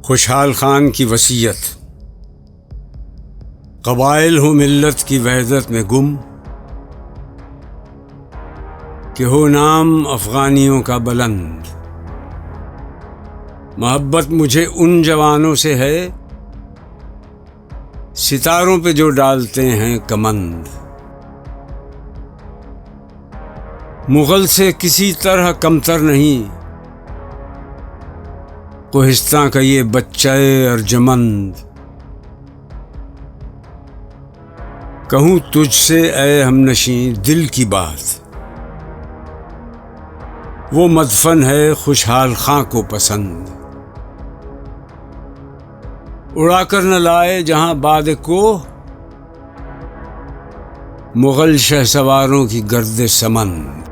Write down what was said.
खुशहाल खान की वसीयत। कबाइल हो मिल्लत की वहदत में गुम, कि हो नाम अफगानियों का बुलंद। मोहब्बत मुझे उन जवानों से है, सितारों पे जो डालते हैं कमंद। मुगल से किसी तरह कमतर नहीं, कोहिस्तां का ये बच्चा अर्जमंद। कहूँ तुझसे ऐ हमनशी दिल की बात, वो मदफन है खुशहाल खां को पसंद। उड़ा कर न लाए जहां बाद को, मुगल शहसवारों की गर्द समंद।